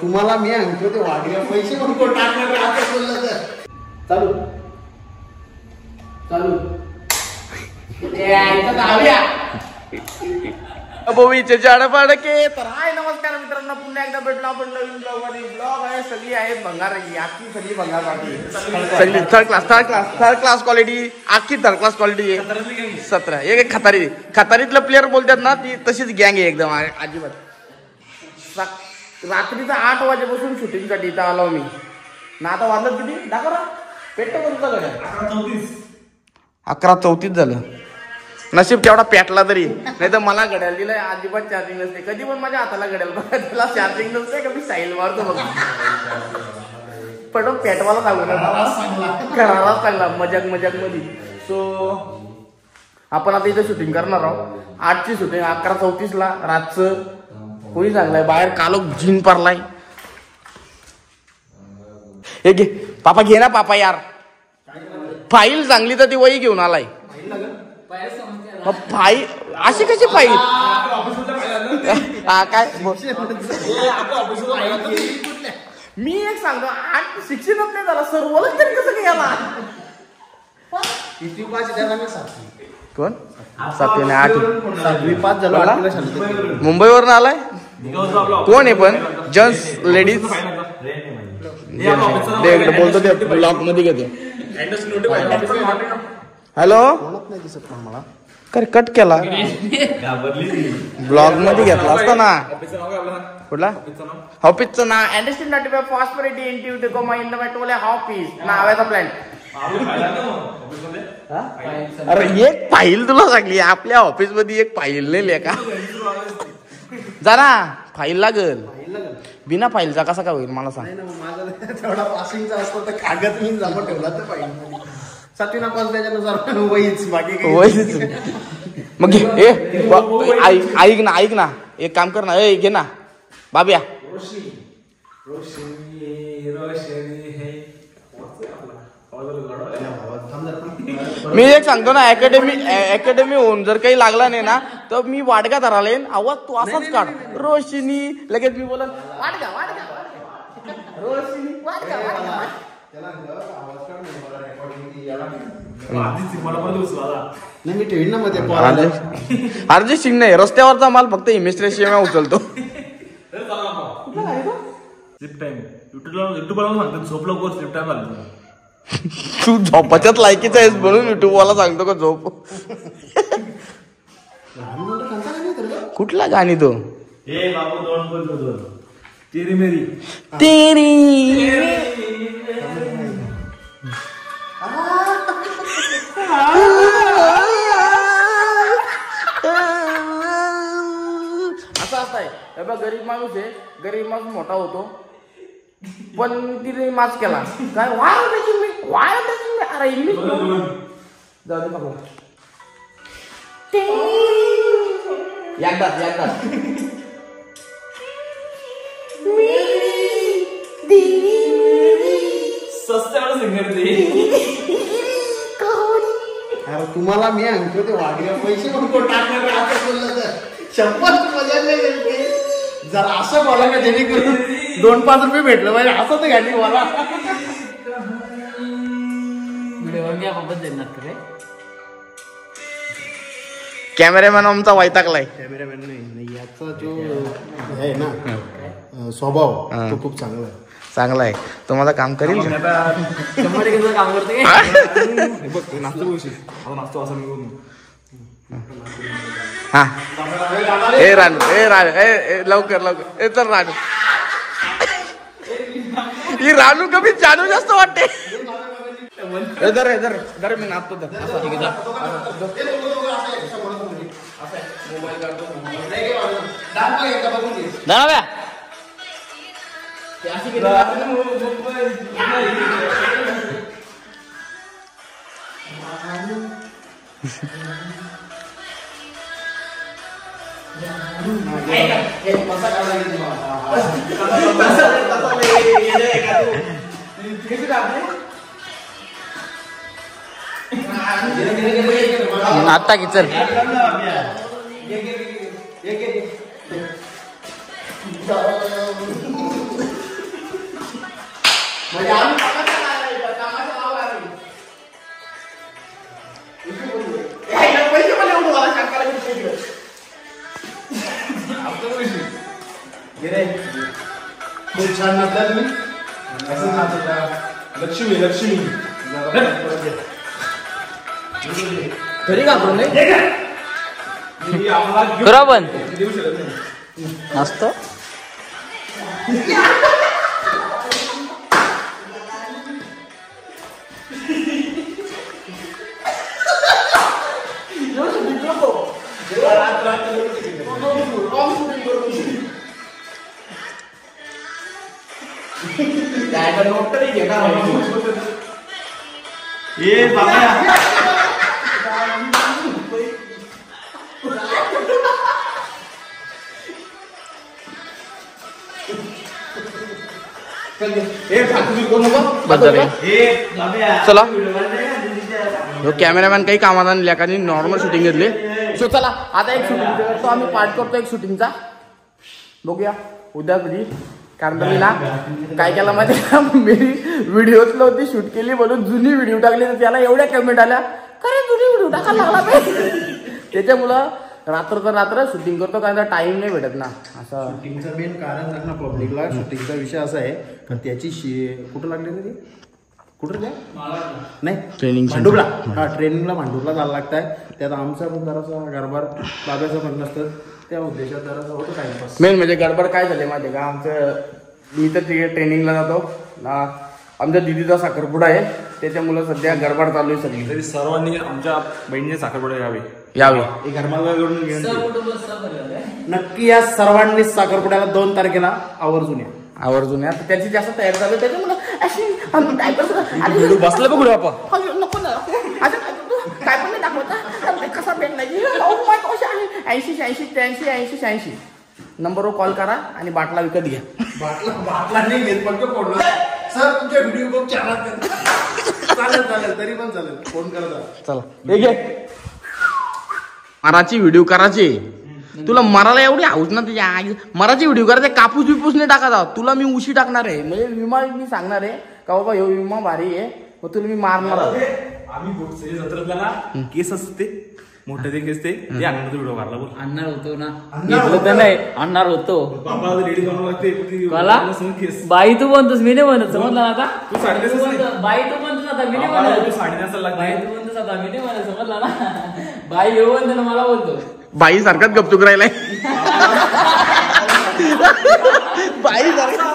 तुम्हाला मी आणतो ते वाढीला पैसे पण कोण टाकणार आता बोललं तर चालू चालू बोवीचे झाडपाडके. तर हाय नमस्कार मित्रांनो, पुन्हा एकदा भेटलो आपण नवीन ब्लॉग मध्ये. ब्लॉग आहे सगळी आहेत भंगार, आखी सगळी भंगार पार्टी, सगळी थर्ड क्लास क्वालिटी, आखी थर्ड क्लास क्वालिटी आहे. 17 एक खतारीतलं प्लेअर बोलतात ना, ती तशीच गँग आहे एकदम अजिबात. रात्रीचा 8 वाजेपासून शूटिंगसाठी इथं आलो मी ना. आता वाजलं किती दाखवा पेट करूचा गड्या 11:34 झालं. नशीब तेवढा पेटला तरी, नाही तर मला घड्याल दिलंय अजिबात चार्जिंग नसते. कधी पण माझ्या हाताला घड्याल बघा, त्याला चार्जिंग नसते का मी साईल मारतो बघ. पण पेटवाला सांगू करायला चांगला मजाक मध्ये. सो आपण आता इथं शूटिंग करणार आहोत. 8ची शूटिंग 11:34ला रातचं. कोणी सांगलाय बाहेर कालो जीन पारलाय. हे घे पापा, घे ना पापा यार. फाईल चांगली तर ती वही घेऊन आलाय. फाईल अशी कशी फाईल काय मी एक सांगतो 8 शिक्षणच नाही झाला सर्वच तरी कसं गेला. कोण 7वी नाही 8वी 7वी पास झाला. मुंबईवरून आलाय. कोण आहे पण जेंट्स लेडीज बोलतो ते ब्लॉग मध्ये घेतो. हॅलो मला काय कट केला ब्लॉग मध्ये घेतला असता ना. कुठला ऑफिसचं नाव अँडरस्टँड नॉट बाय फॉस्फरेटी इंटिव्ह टू गो इन द मेट्रोले ऑफिस नावाचा प्लॅन. अरे एक फाईल तुला सांगली आपल्या ऑफिस मध्ये एक फाईल नाही लेका. जा ना फाईल लागल. बिना फाईलचा कसा काय होईल मला सांग. तेवढा पासिंगचा असतो तर कागद मी जमा ठेवला तर फाईल 7वी नापास त्याच्यानुसार वहीच बाकी वहीच. मग ऐक ना एक काम कर ना, घे ना बाब्या. मी एक सांगतो ना, अकॅडमी होऊन जर काही लागला नाही ना तर मी वाडगा धराला येईन. आवाज तू असाच काढ रोशनी, लगेच मी बोला वाडगा रोशनी वाडगा. अर्जित सिंग नाही, रस्त्यावरचा माल फक्त हिमेश शिवाय उचलतो. तू झोपाच्याच लायकीचा आहेस म्हणून युट्यूबवाला सांगतो का झोप. कुठला गाणी तो तेरी मेरी असं असं आहे. गरीब माणूस आहे, गरीब माणूस मोठा होतो पण तिने माच केला काय वाय अरे इंग्लिश जाऊ दे बाबा. एकदाच अरे तुम्हाला मी आणतो ते वाढीला पैसे पण कोण टाकणार आता बोललं तर 100 मजा नाही. जरा असं बोला का जेणेकरून 2-5 रुपये भेटलं पाहिजे असं तर घ्यायची मला. कॅमेरामॅन आमचा वैतागलाय. कॅमेरामॅन नाही याचा जो आहे ना स्वभाव तो खूप चांगला आहे. चांगला आहे. तुम्हाला काम करील काम करते हा. ए रानू लवकर चल रानू. ही रानू कमी जानू जास्त वाटते. जर मी नाचतो आता की चल खूप छान नाचला तुम्ही असं नाचता लक्ष्मी लक्ष्मी तरी का आपण करा पण असतं ये बाबा चला कॅमेरामॅन काही कामाला नाही लेखानी नॉर्मल शूटिंग घेतली सो चला आता एक शूटिंग तो आम्ही पार्ट करतो एक शूटिंगचा बघूया उद्या कधी कारण मी ना काय केला माहिती मी व्हिडिओजला होती शूट केली म्हणून जुनी व्हिडिओ टाकली तर त्याला एवढ्या कमेंट आल्या खरे जुनी व्हिडिओ टाकायला लागला पाहिजे त्याच्यामुळं रात्र शूटिंग करतो कारण टाइम नाही भेटत ना असं शूटिंगचं मेन कारण ना पब्लिकला शूटिंगचा विषय असा आहे कारण त्याची कुठं लागली ना ती कुठं द्या नाही ट्रेनिंग भांडुपला हा ट्रेनिंगला भांडुपला जायला लागत आहे त्यात आमचा पण जरासा गडबड बाब्याचं पण नसतं त्या उद्देशात जरासा होतो टाइमपास मेन म्हणजे गडबड काय झाले माहिती आहे का आमचं मी तर ट्रेनिंगला जातो आमच्या दिदीचा साखरपुडा आहे त्याच्यामुळे सध्या गडबड चालू आहे सगळी तरी सर्वांनी आमच्या बहिणीने साखरपुडा यावे यावे घरमालकडून नक्की या सर्वांनी साखरपुड्याला 2 तारखेला आवर्जून या आवर्जून या त्याची जास्त तयारी चालू आहे त्याच्यामुळे बसलं बघू आपण नको ना काय पण नाही दाखवता कसा पेन नाही 80 नंबरवर कॉल करा आणि बाटला विकत घ्या बाटला नाही घेत फक्त फोन सर तुमच्या व्हिडिओ खूप छान चालेल तरी पण चालेल फोन करा चला एक घे मराठी व्हिडिओ करायचे तुला मराला एवढी हाऊस ना तुझ्या मराठी व्हिडिओ करायचे कापूस बिपूस नाही टाकायचा तुला मी उशी टाकणार आहे म्हणजे विमा मी सांगणार आहे का बाबा ह्यो विमा भारी आहे मग तुला मी मारणार आम्ही जत्रेतला ना केस असते मोठे ते केस ते आणणार व्हिडिओ मारला बोल आणणार होतो ना घेतलं तर नाही आणणार होतो बाबा लेडीज बनवावं लागते मला केस बाई तू म्हणतोस मी नाही म्हणत समजला ना आता तू साडी नेसत नाही. बाई तू म्हणतोस आता मी नाही बाबा, म्हणत तू साडी नेसायला बाई लागते तू म्हणतोस आता मी नाही म्हणत समजला ना बाई येऊ म्हणतो मला बोलतो बाई सारखाच गपचूक राहिलाय बाई सारखा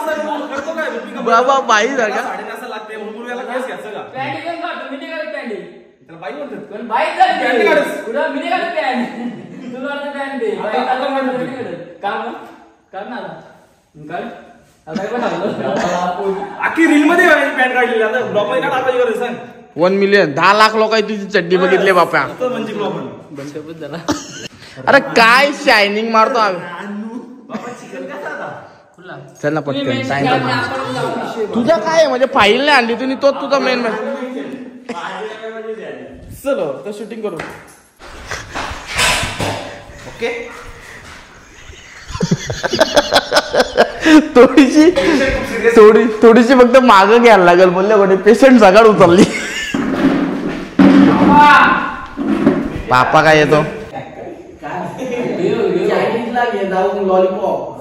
करतो काय रुपी का? बाबा बाई सारखा साडी नेसायला लागते म्हणून पूर्वीला केस घ्यायचं का पॅन्ट घेऊन काढतो मी नाही काढत पॅन्ट त्याला बाई म्हणतात पण बाई पॅन्ट काढ. पुढं मी नाही काढत पॅन्ट तुला पॅन्ट दे बाई आता म्हणतो मी नाही काढत का मग काढ ना आता काढ आता काय पण आखी रील मध्ये पॅन्ट काढलेली आता ब्लॉग मध्ये काय टाकायची गरज सांग 1 मिलियन 10 लाख लोक तुझी चड्डी बघितले बापा आता म्हणजे ब्लॉग मध्ये बंद पण झाला अरे काय शायनिंग मारतो आम्ही बाबा चिकन कसा आता खुला चल ना पटकन टाइम तुझा काय आहे म्हणजे फाईल नाही आणली तुम्ही तो तुझा मेन चलो तर शूटिंग करू ओके थोडीशी फक्त मागं घ्यायला लागेल बोलले कोणी पेशंट सकाळ उचलली पापा काय येतो लॉलीपॉप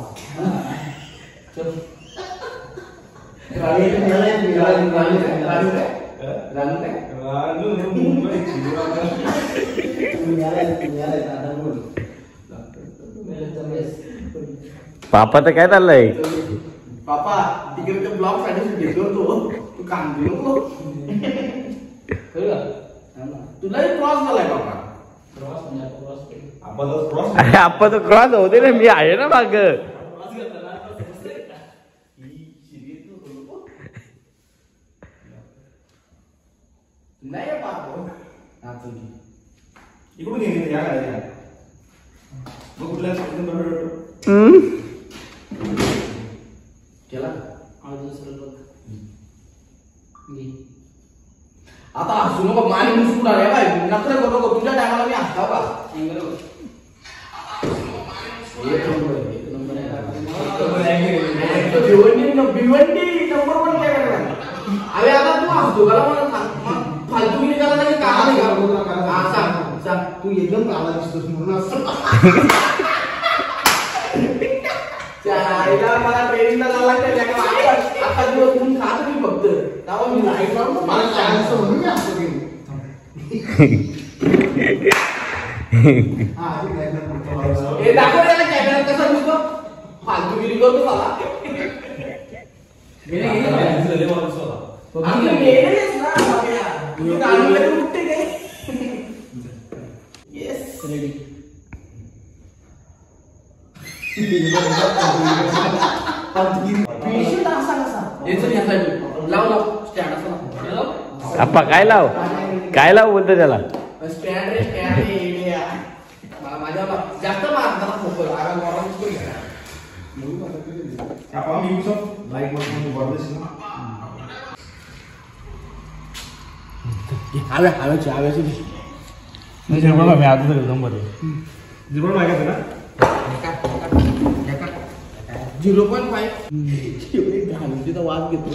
पापा तर काय चाललंय पापा तिकडे ब्लॉग साठी घेतो तू काम घेऊ नको तुलाही क्रॉस झालाय बाबा अरे आपण तर क्रॉस होते ना मी आहे ना माग नाही इकडून घे या कुठल्या केला दुसरं बघ. घे. आता हसू नको माने मुसकुड आले बाय नखरे करू नको तुझ्या टायमाला मी हसताव का अँगल बघ. एक नंबर आहे भिवंडी नंबर 1 काय करणार अरे आता तू हसतो का मला सांग फालतूगिरी करायला की काम नाही का हा सांग तू एकदम काळा दिसतोस म्हणून असं आईला मला ट्रेनिंगला जावं लागतं आता दिवस म्हणून खात मी फक्त तेव्हा मी लाईट लावून मला काय असं म्हणून मी असं केलं हा आधी काय करतो हे दाखव त्याला कॅमेरा कसा दिसतो फालतूगिरी करतो मला रेडी. आप्पा काय लाव बोलतो त्याला स्टँड रे माझ्या जास्त मारताना फोकस जीवन मागायचं ना 0.5 घालून वाद घेतो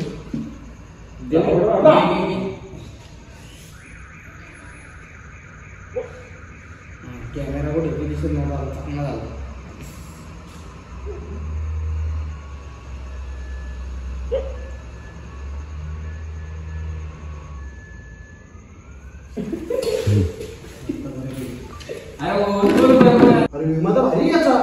कॅमेरा कुठे दिसत नव्हता चांगला झाला अरे विमा तर भारी याचा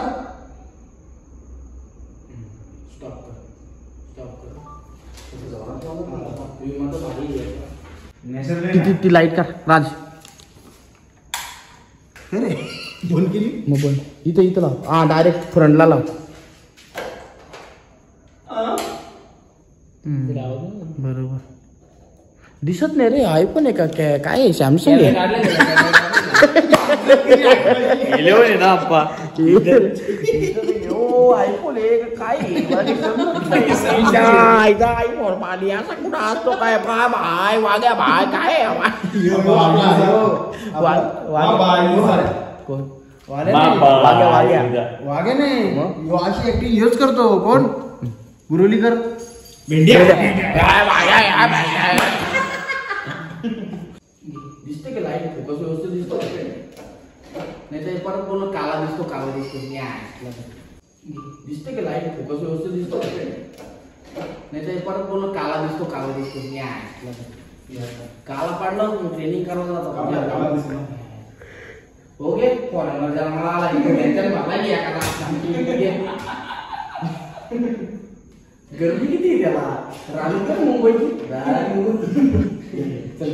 ती लाईट कर राज अरे बंद केली मग पण इथं लाव हा डायरेक्ट फ्रंटला लाव बरोबर दिसत नाही रे आयफोन आहे का काय आहे सॅमसंग आहे ना आप्पा आयफोन आहे काय आयफोन पाणी असा कुठं असतो काय भाय वाग्या भाय काय वागे नाही यो अशी ऍक्टिंग यूज करतो कोण गुरुलीकर दिसते की लाईट फोकस व्यवस्थित दिसतो नाही तर परत बोललो काला दिसतो दिसते की लाईट फोकस व्यवस्थित दिसतो नाही तर परत बोललो काला दिसतो काला पाडलं ट्रेनिंग करायला जातो ओके फॉरेनर जरा मला आला मला घ्या गर्दी किती आहे त्याला राणी तर मुंबईची चल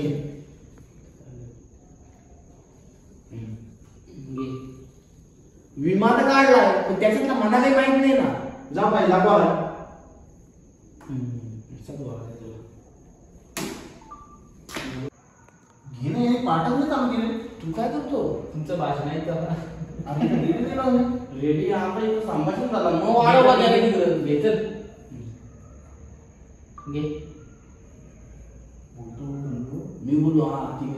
विमा तर काढलाय पण त्याच्यातला मला काही माहित नाही ना जा पहिला कॉल घे नाही पाठवलं काम केलं तू काय करतो तुमचं भाषण आहे का? रेडी आता इथं संभाषण झाला मग वाढवा घे चल घे मी बोललो हा ठीक आहे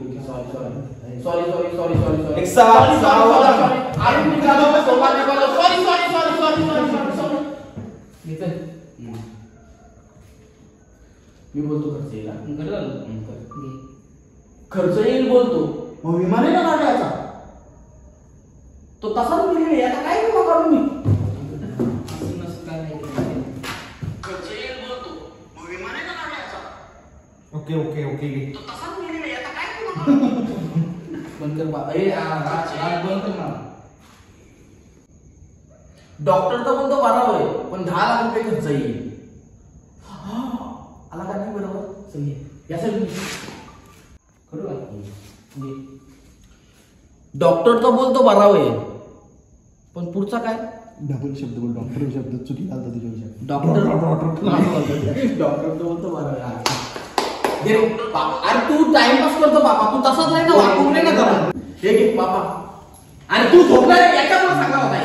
सॉरी मी बोलतो खर्च येईल बोलतो मग विमान आहे ना काढायचा तो तसाच दिलेला आता काय विमा काढू मी खर्च येईल बोलतो मग विमान आहे ना काढायचा ओके तो तसाच दिलेला आता काय विमा बंद कर बाबा बंद कर ना डॉक्टर तर बोलतो बरोबर आहे पण 10 लाख रुपये खर्च येईल आला का नाही बरोबर समजे यासाठी डॉक्टर तर बोलतो बराव आहे पण पुढचा काय डबल शब्द बोल डॉक्टर शब्द चुकी घालतो तुझ्या विषयात डॉक्टर तर बोलतो बराव अरे तू टाइमपास करतो बाबा तू तसाच नाही ना वाकून नाही ना त्याला हे घे बाबा आणि तू झोपणार आहे याच्यामुळे सांगा होता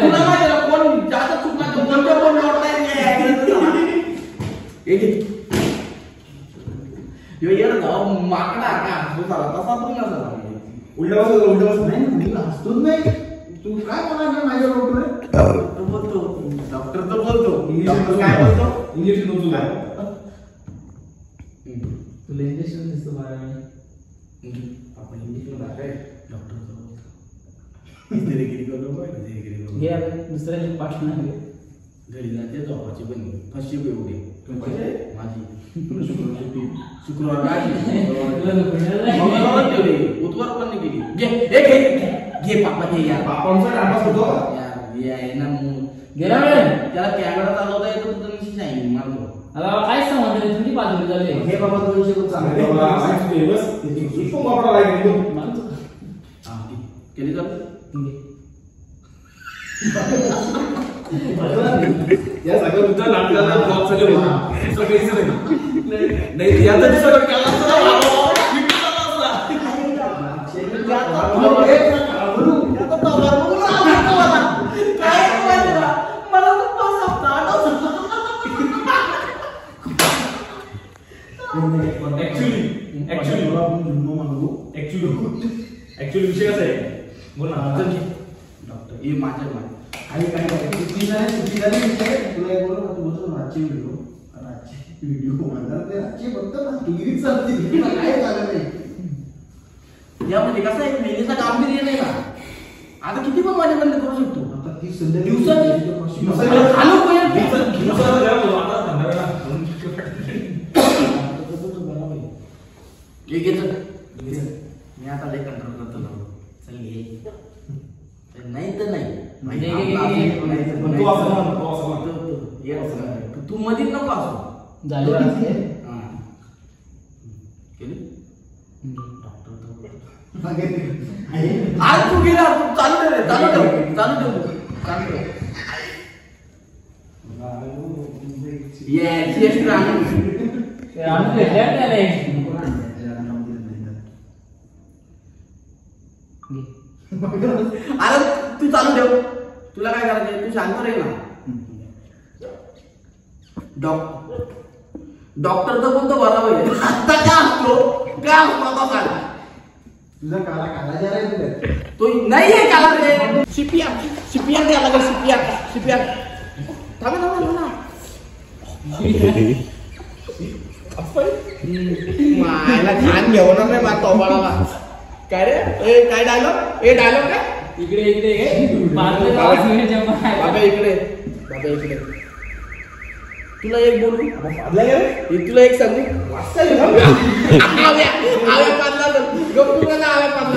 तुला माहिती आहे कोण जास्त चुकणार कोणत्या कोण निवडताय माकडा का झाला तसा तू ना झाला उलटा नाही हसतोच नाही तू काय म्हणाला माझ्या डॉक्टर बोलतो डॉक्टर तर बोलतो डॉक्टर काय बोलतो इंजेक्शन देतो काय तुला इंजेक्शन दिसतो बाळा आपण इंजेक्शन टाकाय डॉक्टर घे आता दुसऱ्याचे पाठ नाही घरी जाते झोपाची पण फशी एवढी माझी शुक्रवार उतवार पण नाही गेली घे पापा घे यार गेला त्याला कॅमेरा चालवता येतो तर मी सांगितलं मारतो आता काय समजलं थोडी बाजूला झाले हे बाबा 200 पण चांगले केली का या सगळं तुझा नाटकाला ब्लॉक सगळं सगळं नाही याचा सगळं केला ऍक्च्युली विषय कसा आहे बोल ना डॉक्टर हे माझ्या काही काय सुट्टी झाली तुला एक बोलू तू बोलतो रातची व्हिडिओ म्हणतात ते रातची फक्त टीव्ही चालते काय झालं नाही यामध्ये कसं आहे मेलीचा गांभीर्य नाही का आता किती पण माझ्या बंद करू शकतो आता ती सध्या दिवसाची मी आता लय कंट्रोल करतो चल घे नाही तर नाही तू मध्ये नको असो झाले आज तू गेला चालू ठेव अरे तू चालू ठेव तुला काय करायचं तू शांत राहील ना डॉक्टर तर बोलतो बरोबर आता का असतो का तुझा काला काला जा रे तो नाही आहे काला रे सीपीआर द्यायला लागेल सीपीआर थांबा मायला घाण घेऊन नाही मारतो बाळाला काय रे काय डायलॉग डायलॉग काय इकडे बाबा इकडे तुला एक बोलू तुला एक सांगू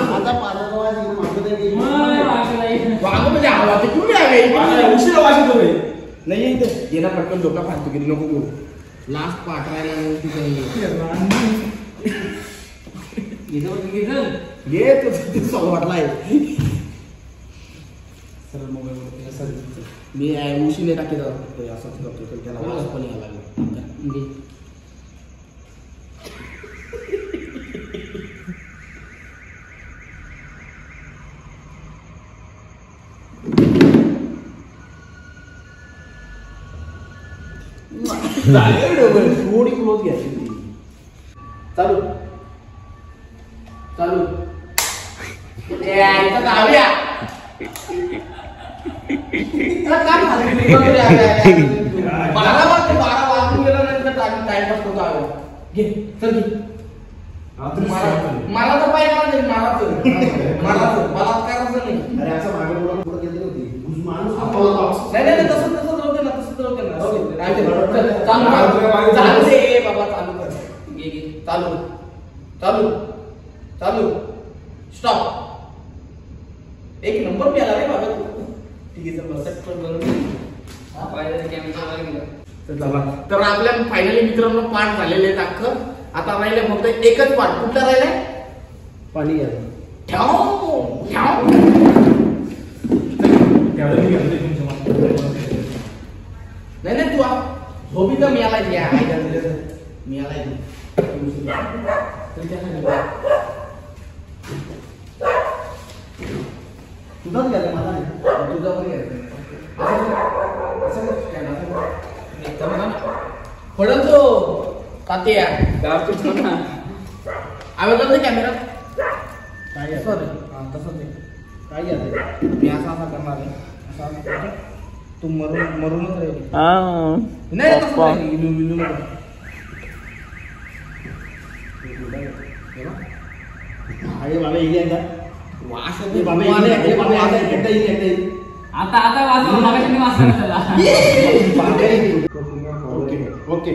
आता पाण्याचा म्हणजे आवाज नाही येणार पटकन डोका फाटतो की नको बोलू लास्ट पाठवायला घे तो वाटलाय मी उशीने टाकी असंच करतो त्याला वास पण यायला लागला थोडी क्लोज घ्यायची चालू गाव्या बारा वाजून गेल्यानंतर टाइमपास होतो घे चल घे मला तर पाहिजे मला करायचं नाही अरे असं मागे पुढे गेली होती माणूस नाही तसं होते ना चालू दे बाबा चालू कर घे चालू स्टॉप एक नंबर मिळाला रे बाबा ठीक आहे तर आपल्या फायनली मित्रांनो पाठ झालेले आहेत अख्खं आता राहिले फक्त एकच पाठ कुठला राहिलाय पाणी नाही तू झोपी तर मिळाला मिळाला तुझाच घ्यायचा माझा नाही. तुझा पण घ्यायचा. असं stand असं. पडल तो तात्या गाव तुझं ना. आवाज कॅमेरा काय घ्यायचं? हा, तसंच आहे. काय घ्यायचं? मी असा करणार आहे. असं करायचं. तू मरूनच राहील. नाही तसं नाही. इलू नको. अरे बाबा इथे आहे का? वास ए बाबा इथे आहे, ए बाबा आता एकदा येईल, एकदा येईल. आता वाचलं मगाशी मी वाचलं त्याला. Okay okay.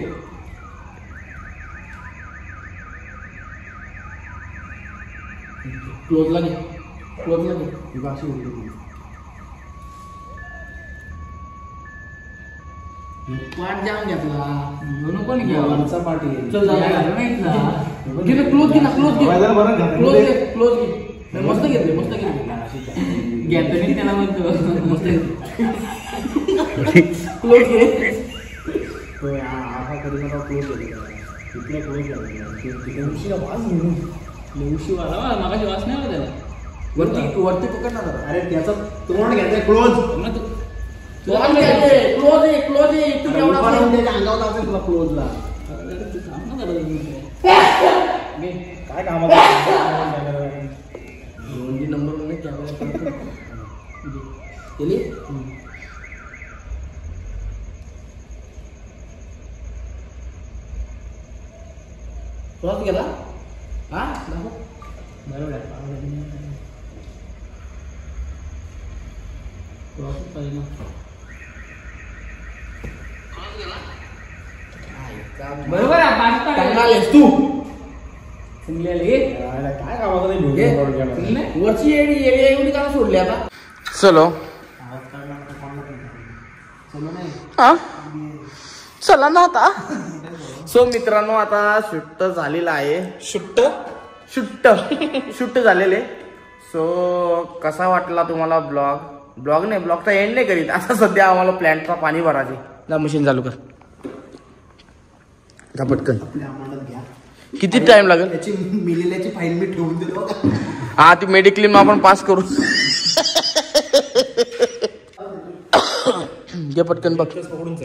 क्लोजला घे. ही बाशी उडली. पाठ जाम घेतला. नको नाही घ्यावं. वरचा पाठी आहे. चल काय जाऊ. झालं माहित ना? घे ना क्लोज घे ना क्लोज घे. मोबाईल बरं घातलं. क्लोज घे. मस्त घेतले मस्त घेतले. घेतो नाही त्याला म्हणतो. मस्त क्लोज घे. तो आहा कधी मला क्लोज झाला. इकडे क्लोज झाला. तिकडे उशिरा वाज घेऊन. उशी वाला मगाशी वाच नाही आला त्याला. वरती पकड ना जरा. अरे त्याचा तोंड घ्यायचा क्लोज. मग तू- क्लोज आहे. तू केवढा अंगावर असेल तुला क्लोजला. तू थांब ना जरा दोन मिनिटं. काय कामाला नंबर मध्ये कॅमेरा केली. क्रॉस गेला. हा दाखव. बरोबर आहे. क्रॉसच पाहिजे ना. बरोबर आहे. पाच कंगालेस तू. सिंगलेले काय कामाला नाही घे. घेऊन वरची एवढी का सोडली आता. चलो चला ना आता. सो मित्रांनो आता शूट झालेला आहे. शूट झालेले. सो कसा वाटला तुम्हाला ब्लॉग नाही ब्लॉगचा एंड नाही करीत. आता सध्या आम्हाला प्लॅन्टचा पाणी भरायचे. जा मशीन चालू कर. जा पटकन. घ्या. किती टाइम लागेल. त्याची मिलेल्याची फाईल मी ठेवून दिलो. हा ती मेडिक्लेम आपण पास करू. घे पटकन बघ.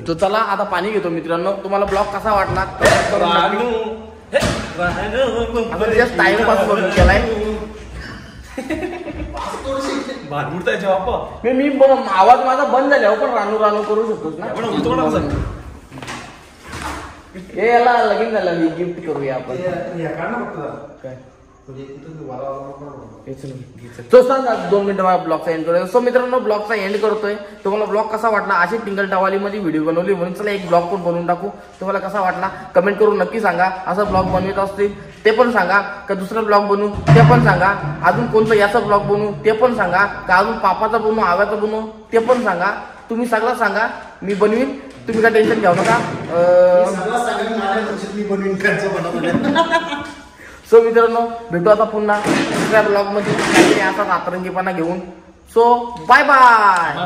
तो चला आता पाणी घेतो मित्रांनो. तुम्हाला ब्लॉग कसा वाटला टाइमपास करून केलाय. मी आवाज माझा बंद झाल्यावर पण रानू करू शकतोस ना. हे याला लगीन झालं गिफ्ट करूया आपण. काय तो सांग 2 मिनिटं मला ब्लॉगचा एंड करूया. सो मित्रांनो ब्लॉगचा एंड करतोय. तुम्हाला ब्लॉग कसा वाटला. अशी टिंगल टवाली मध्ये व्हिडिओ बनवली म्हणून चला एक ब्लॉग पण बनवून टाकू. तुम्हाला कसा वाटला कमेंट करून नक्की सांगा. असं ब्लॉग बनवत असतील ते पण सांगा. का दुसरा ब्लॉग बनवू ते पण सांगा. अजून कोणतं याचा ब्लॉग बनवू ते पण सांगा. का अजून पापाचा बनवू आव्याचा बनवू ते पण सांगा. तुम्ही सगळं सांगा मी बनवीन. तुम्ही काय टेन्शन घेऊ नका. मी बनवीन खर्च बनवतो. सो मित्रांनो भेटू आता पुन्हा दुसऱ्या ब्लॉग मध्ये काहीतरी असा रात्रंगीपणा घेऊन. So bye bye.